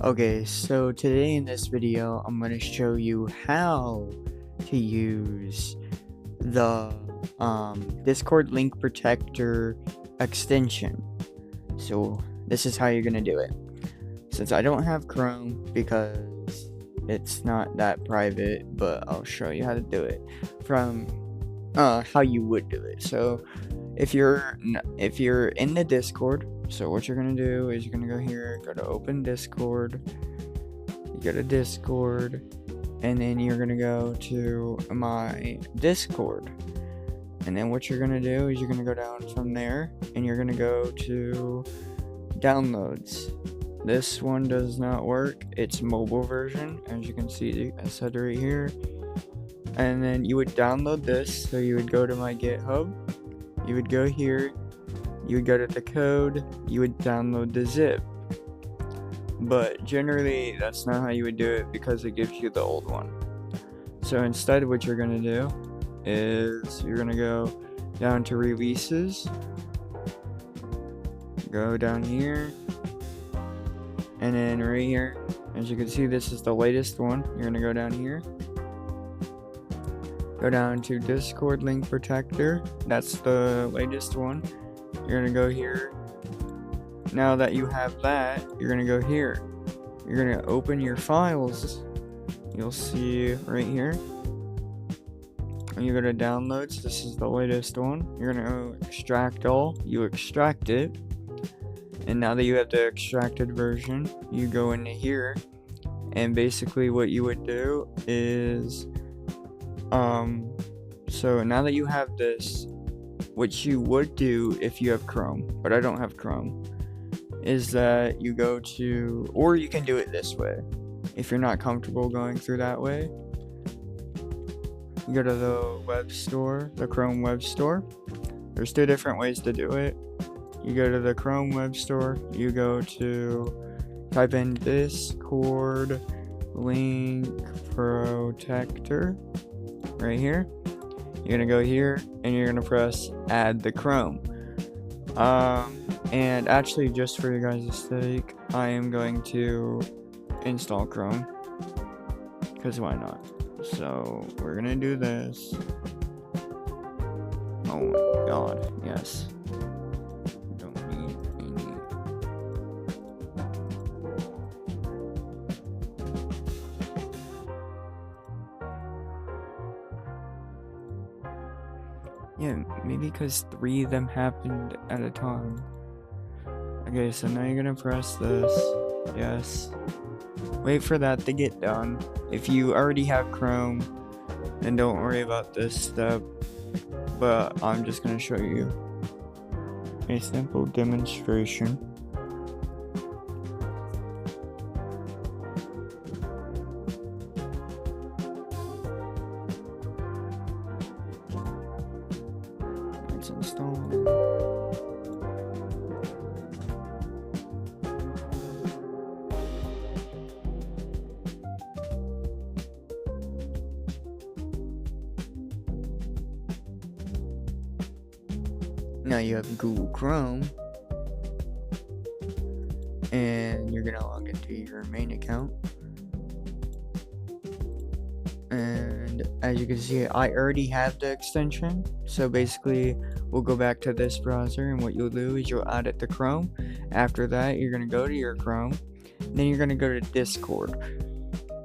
Okay, so today in this video, I'm going to show you how to use the Discord link protector extension. So this is how you're going to do it. Since I don't have Chrome because it's not that private, but I'll show you how to do it from how you would do it. So if you're in the Discord, so what you're gonna do is you're gonna go here, go to open Discord, you go to Discord, and then you're gonna go to my Discord, and then what you're gonna do is you're gonna go down from there, and you're gonna go to downloads. This one does not work, it's mobile version, as you can see I said right here. And then you would download this, so you would go to my GitHub, you would go here, you would go to the code, you would download the zip. But generally, that's not how you would do it because it gives you the old one. So instead, what you're going to do is you're going to go down to releases, go down here, and then right here, as you can see, this is the latest one. You're going to go down here. Go down to Discord link protector. That's the latest one. You're gonna go here. Now that you have that, you're gonna go here. You're gonna open your files. You'll see right here. And you go to downloads. This is the latest one. You're gonna go extract all. You extract it. And now that you have the extracted version, you go into here. And basically what you would do is so now that you have this, what you would do if you have Chrome, but I don't have Chrome, is that you go to, or you can do it this way. If you're not comfortable going through that way, you go to the web store, the Chrome web store. There's two different ways to do it. You go to the Chrome web store, you go to type in Discord link protector right here. You're gonna go here and you're gonna press add the Chrome. And actually, just for you guys' sake, I am going to install Chrome, because why not? So we're gonna do this. Oh my god, yes. Don't need any. Yeah, maybe because 3 of them happened at a time. Okay, so now you're gonna press this. Yes. Wait for that to get done. If you already have Chrome, then don't worry about this step. But I'm just gonna show you a simple demonstration. Let's install. Now you have Google Chrome, and you're gonna log into your main account. And as you can see, I already have the extension. So basically, we'll go back to this browser, and what you'll do is you'll add it to Chrome. After that, you're gonna go to your Chrome, then you're gonna go to Discord.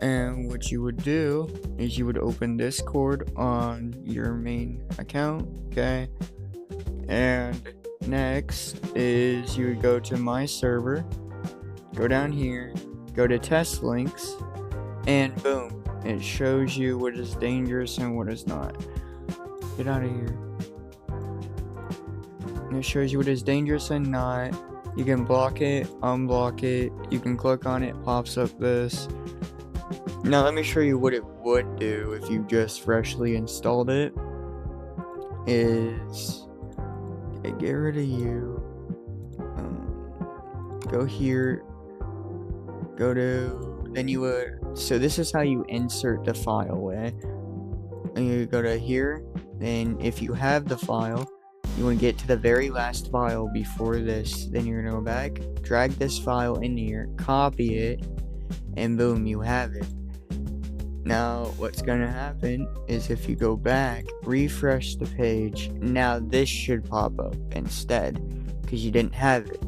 And what you would do is you would open Discord on your main account, okay? And next is you would go to my server, go down here, go to test links, and boom, it shows you what is dangerous and what is not. Get out of here. And it shows you what is dangerous and not. You can block it, unblock it, you can click on it, pops up this. Now let me show you what it would do if you just freshly installed it. Is get rid of you, go here, go to, then you would, so this is how you insert the file, and you go to here, then if you have the file, You want to get to the very last file before this, then you're going to go back, drag this file in here, copy it, and boom, you have it. Now, what's going to happen is if you go back, refresh the page, now this should pop up instead, because you didn't have it.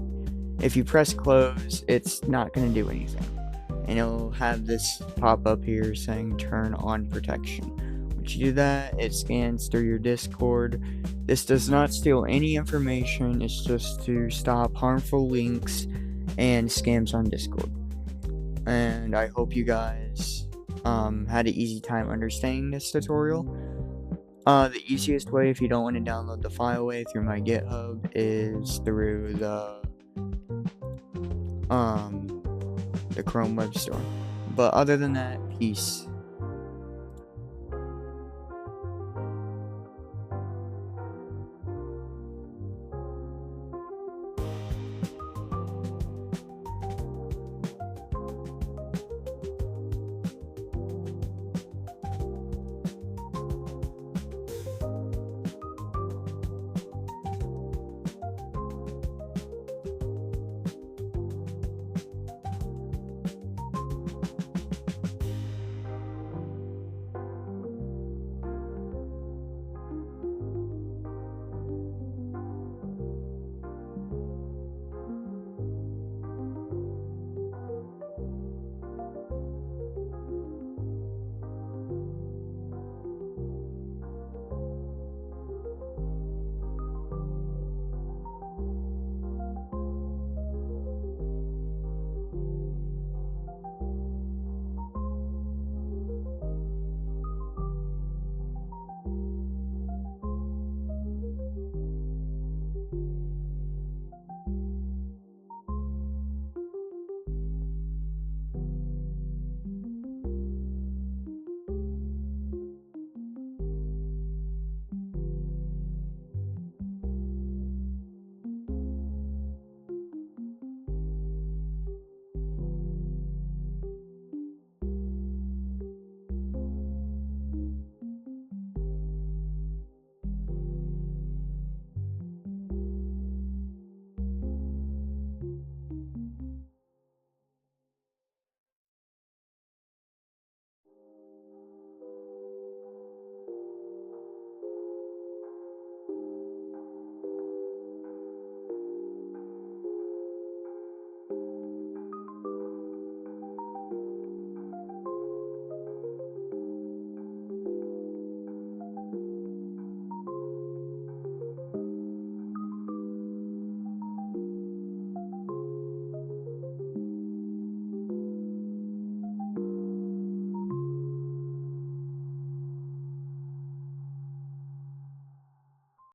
If you press close, it's not going to do anything. And it'll have this pop up here saying turn on protection. Once you do that, it scans through your Discord. This does not steal any information, it's just to stop harmful links and scams on Discord. And I hope you guys had an easy time understanding this tutorial. The easiest way, if you don't want to download the file way through my GitHub, is through the Chrome Web Store. But other than that, peace.